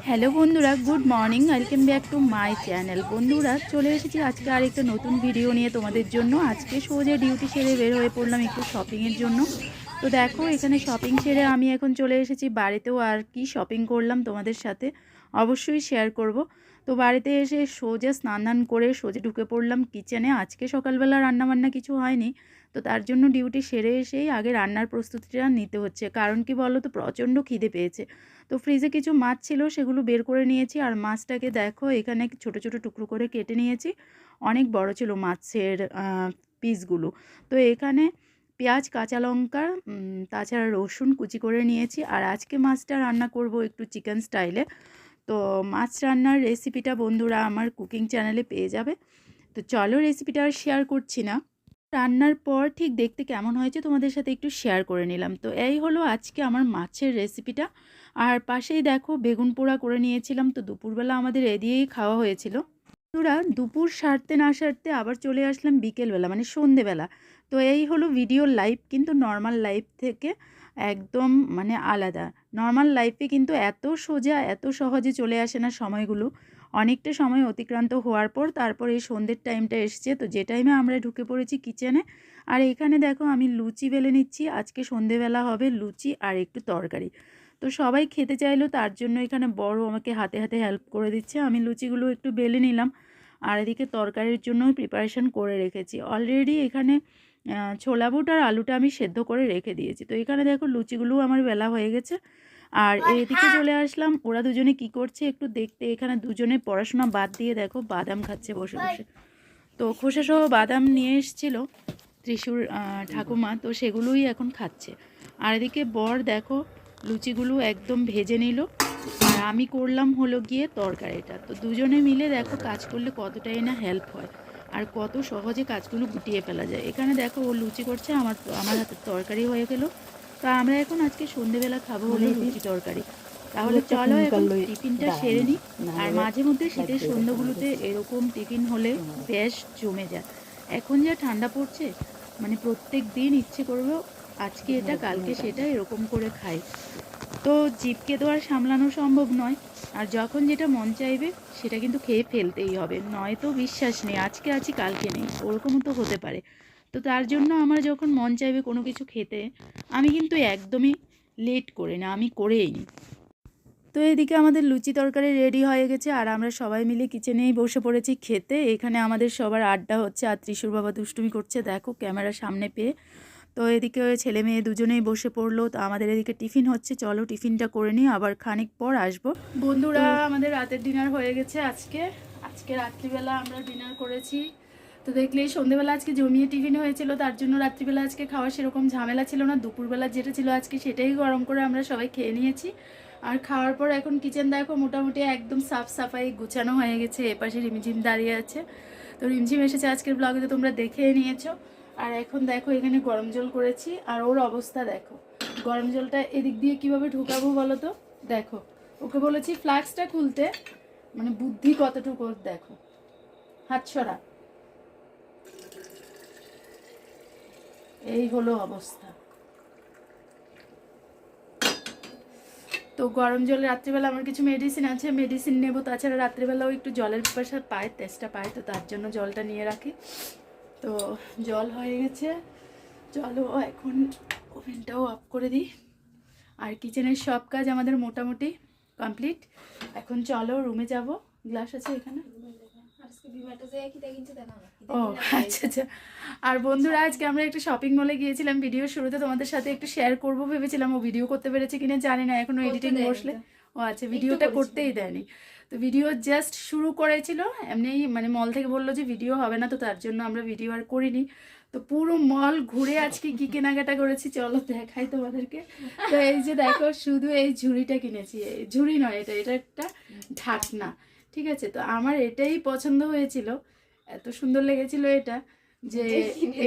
Hello বন্ধুরা, good morning, welcome back to my channel. বন্ধুরা, চলে এসেছি আজকে আরেকটা নতুন ভিডিও নিয়ে তোমাদের জন্য। আজকে সোজা ডিউটি সেরে বের হয়ে পড়লাম একটু শপিংয়ের জন্য। তো দেখো, এখানে শপিং সেরে আমি এখন চলে এসেছি বাড়িতেও। আর কি শপিং করলাম তোমাদের সাথে অবশ্যই শেয়ার করব। তো বাড়িতে এসে সোজা স্নান করে সোজা ঢুকে পড়লাম কিচেনে। আজকে সকালবেলা রান্নাবান্না কিছু হয়নি, তো তার জন্য ডিউটি সেরে এসেই আগে রান্নার প্রস্তুতিটা নিতে হচ্ছে। কারণ কি বলো তো, প্রচণ্ড খিদে পেয়েছে। তো ফ্রিজে কিছু মাছ ছিল, সেগুলো বের করে নিয়েছি। আর মাছটাকে দেখো এখানে ছোট ছোট টুকরো করে কেটে নিয়েছি। অনেক বড় ছিল মাছের পিসগুলো। তো এখানে পেঁয়াজ, কাঁচা লঙ্কা, তাছাড়া রসুন কুচি করে নিয়েছি। আর আজকে মাছটা রান্না করব একটু চিকেন স্টাইলে। তো মাছ রান্নার রেসিপিটা বন্ধুরা আমার কুকিং চ্যানেলে পেয়ে যাবে। তো চলো, রেসিপিটা আর শেয়ার করছি না। রান্নার পর ঠিক দেখতে কেমন হয়েছে তোমাদের সাথে একটু শেয়ার করে নিলাম। তো এই হলো আজকে আমার মাছের রেসিপিটা। আর পাশেই দেখো বেগুন পোড়া করে নিয়েছিলাম। তো দুপুরবেলা আমাদের এ দিয়েই খাওয়া হয়েছিল। বন্ধুরা, দুপুর সারতে না সারতে আবার চলে আসলাম বিকেলবেলা, মানে সন্ধেবেলা। তো এই হলো ভিডিও লাইফ, কিন্তু নর্মাল লাইফ থেকে একদম মানে আলাদা। নর্মাল লাইফে কিন্তু এত সোজা এত সহজে চলে আসে না সময়গুলো। অনেকটা সময় অতিক্রান্ত হওয়ার পর তারপর এই সন্ধ্যের টাইমটা এসছে। তো যে টাইমে আমরা ঢুকে পড়েছি কিচেনে। আর এখানে দেখো আমি লুচি বেলে নিচ্ছি। আজকে সন্ধেবেলা হবে লুচি আর একটু তরকারি। তো সবাই খেতে চাইলো, তার জন্য এখানে বড় আমাকে হাতে হাতে হেল্প করে দিচ্ছে। আমি লুচিগুলো একটু বেলে নিলাম। আর এদিকে তরকারির জন্য প্রিপারেশন করে রেখেছি অলরেডি। এখানে ছোলা বুট আর আলুটা আমি সেদ্ধ করে রেখে দিয়েছি। তো এখানে দেখো লুচিগুলোও আমার বেলা হয়ে গেছে। আর এদিকে চলে আসলাম ওরা দুজনে কি করছে একটু দেখতে। এখানে দুজনে পড়াশোনা বাদ দিয়ে দেখো বাদাম খাচ্ছে বসে বসে। তো খোসাসহ বাদাম নিয়ে এসেছিল ত্রিশুর ঠাকুমা, তো সেগুলোই এখন খাচ্ছে। আর এদিকে বর দেখো লুচিগুলো একদম ভেজে নিল। আর আমি করলাম হলো গিয়ে তরকারিটা। তো দুজনে মিলে দেখো কাজ করলে কতটাই না হেল্প হয় আর কত সহজে কাজগুলো গুটিয়ে ফেলা যায়। এখানে দেখো ও লুচি করছে, আমার হাতের তরকারি হয়ে গেল। তো আমরা এখন আজকে সন্ধেবেলা খাবো হলো লুচি তরকারি। তাহলে চলো এখন টিফিনটা সেরে নিই। আর মাঝে মধ্যে শীতের সন্ধ্যাগুলোতে এরকম টিফিন হলে বেশ জমে যায়। এখন যা ঠান্ডা পড়ছে, মানে প্রত্যেক দিন ইচ্ছে করবে আজকে এটা কালকে সেটা এরকম করে খাই। তো জিভকে তো আর সামলানো সম্ভব নয়। আর যখন যেটা মন চাইবে সেটা কিন্তু খেয়ে ফেলতেই হবে, নয়তো বিশ্বাস নেই আজকে আছি কালকে নেই, ওরকমও তো হতে পারে। তো তার জন্য আমার যখন মন চাইবে কোনো কিছু খেতে, আমি কিন্তু একদমই লেট করি না, আমি করেই নিই। তো এদিকে আমাদের লুচি তরকারি রেডি হয়ে গেছে আর আমরা সবাই মিলে কিচেনেই বসে পড়েছি খেতে। এখানে আমাদের সবার আড্ডা হচ্ছে আর ত্রিশুর বাবা দুষ্টুমি করছে দেখো ক্যামেরার সামনে পেয়ে। তো এদিকে ছেলে মেয়ে দুজনেই বসে পড়লো। তো আমাদের এদিকে টিফিন হচ্ছে, চলো টিফিনটা করে নিই, আবার খানিক পর আসবো। বন্ধুরা, আমাদের রাতের ডিনার হয়ে গেছে আজকে। আজকে রাত্রিবেলা আমরা ডিনার করেছি। তো দেখলেই সন্ধ্যেবেলা আজকে জমিয়ে টিফিন হয়েছিল, তার জন্য রাত্রিবেলা আজকে খাওয়ার সেরকম ঝামেলা ছিল না। দুপুরবেলা যেটা ছিল আজকে সেটাই গরম করে আমরা সবাই খেয়ে নিয়েছি। আর খাওয়ার পর এখন কিচেন দেখো মোটামুটি একদম সাফ সাফাই গুছানো হয়ে গেছে। এপাশে রিমঝিম দাঁড়িয়ে আছে। তো রিমঝিম এসেছে আজকের ব্লগে, তো তোমরা দেখে নিয়েছো। আর এখন দেখো এখানে গরম জল করেছি আর ওর অবস্থা দেখো। গরম জলটা এদিক দিয়ে কিভাবে ঢুকাবো বলো তো। দেখো, ওকে বলেছি ফ্লাক্সটা খুলতে, মানে বুদ্ধি কতটুকু ওর দেখো। হাত ছড়া, এই হলো অবস্থা। তো গরম জল রাত্রিবেলা আমার কিছু মেডিসিন আছে, মেডিসিন নেবো। তাছাড়া রাত্রিবেলাও একটু জলের পিপাসা পায়, তেষ্টা পায়, তো তার জন্য জলটা নিয়ে রাখি। তো জল হয়ে গেছে, চলো এখন ওভেনটাও অফ করে দিই। আর কিচেনের সব কাজ আমাদের মোটামুটি কমপ্লিট। এখন চলো রুমে যাব। গ্লাস আছে এখানে। ও আচ্ছা আচ্ছা। আর বন্ধুরা, আজকে আমরা একটা শপিং মলে গিয়েছিলাম। ভিডিও শুরুতে তোমাদের সাথে একটু শেয়ার করবো ভেবেছিলাম, ও ভিডিও করতে পেরেছে কিনা জানি না, এখনো এডিটিং বসলে। ও আচ্ছা, ভিডিওটা করতেই দেয়নি। তো ভিডিও জাস্ট শুরু করেছিল এমনিই, মানে মল থেকে বললো যে ভিডিও হবে না, তো তার জন্য আমরা ভিডিও আর করিনি। তো পুরো মল ঘুরে আজকে কি কেনাকাটা করেছি চলো দেখাই তোমাদেরকে। তো এই যে দেখো, শুধু এই ঝুড়িটা কিনেছি। ঝুড়ি নয়, এটা এটা একটা ঢাকনা, ঠিক আছে। তো আমার এটাই পছন্দ হয়েছিল, এত সুন্দর লেগেছিল এটা, যে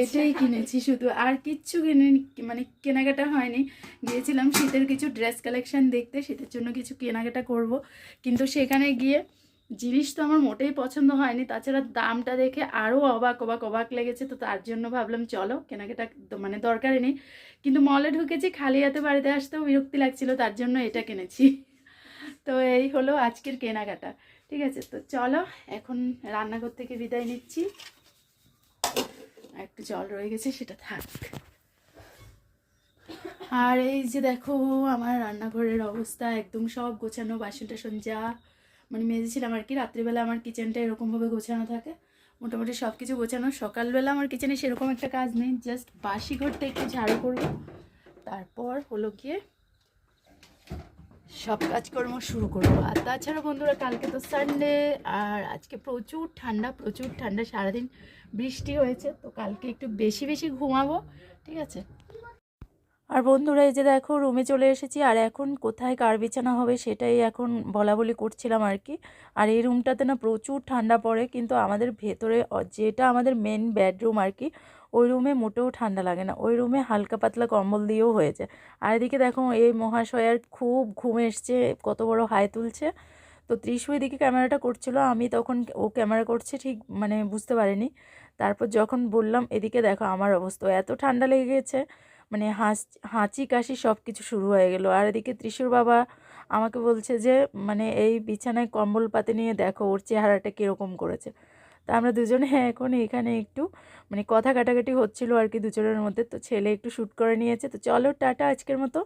এটাই কিনেছি শুধু, আর কিচ্ছু কিনে মানে কেনাকাটা হয়নি। গিয়েছিলাম শীতের কিছু ড্রেস কালেকশন দেখতে, শীতের জন্য কিছু কেনাকাটা করব, কিন্তু সেখানে গিয়ে জিনিস তো আমার মোটেই পছন্দ হয়নি। তাছাড়া দামটা দেখে আরও অবাক অবাক অবাক লেগেছে। তো তার জন্য ভাবলাম চলো কেনাকাটা মানে দরকারই নেই। কিন্তু মলে ঢুকেছি, খালি হাতে বাড়িতে আসতেও বিরক্তি লাগছিল, তার জন্য এটা কিনেছি। তো এই হলো আজকের কেনাকাটা। ঠিক আছে, তো চলো এখন রান্নাঘর থেকে বিদায় নিচ্ছি। একটু জল রয়ে গেছে, সেটা থাক। আর এই যে দেখো আমার রান্নাঘরের অবস্থা, একদম সব গোছানো, বাসন টাসন যা মানে মেজেছিলাম আর কি। রাত্রিবেলা আমার কিচেনটা এরকমভাবে গোছানো থাকে, মোটামুটি সব কিছু গোছানো। সকালবেলা আমার কিচেনে সেরকম একটা কাজ নেই, জাস্ট বাসি ঘরটা একটু ঝাড়ু করবো, তারপর হলো গিয়ে সব কাজকর্ম শুরু করবো। আর তাছাড়া বন্ধুরা কালকে তো সানডে, আর আজকে প্রচুর ঠান্ডা, প্রচুর ঠান্ডা, সারাদিন বৃষ্টি হয়েছে, তো কালকে একটু বেশি বেশি ঘুমাবো। ঠিক আছে। আর বন্ধুরা এই যে দেখো রুমে চলে এসেছি, আর এখন কোথায় কার বিছানা হবে সেটাই এখন বলা বলি করছিলাম আর কি। আর এই রুমটাতে না প্রচুর ঠান্ডা পড়ে, কিন্তু আমাদের ভেতরে যেটা আমাদের মেন বেডরুম আর কি, ওই রুমে মোটেও ঠান্ডা লাগে না, ওই রুমে হালকা পাতলা কম্বল দিয়েও হয়ে যায়। আর এদিকে দেখো এই মহাশয়ার খুব ঘুম এসছে, কত বড় হাই তুলছে। তো ত্রিশু এদিকে ক্যামেরাটা করছিল, আমি তখন ও ক্যামেরা করছে ঠিক মানে বুঝতে পারিনি। তারপর যখন বললাম, এদিকে দেখো আমার অবস্থা, এত ঠান্ডা লেগে গেছে, মানে হাঁচি কাশি সব কিছু শুরু হয়ে গেল। আর এদিকে ত্রিশুর বাবা আমাকে বলছে যে মানে এই বিছানায় কম্বল পাতে নিয়ে দেখো ওর চেহারাটা কীরকম করেছে। তা আমরা দুজনে এখন এখানে একটু মানে কথা কাটাকাটি হচ্ছিল আর কি দুজনের মধ্যে। তো ছেলে একটু শ্যুট করে নিয়েছে। তো চলো টাটা আজকের মতো।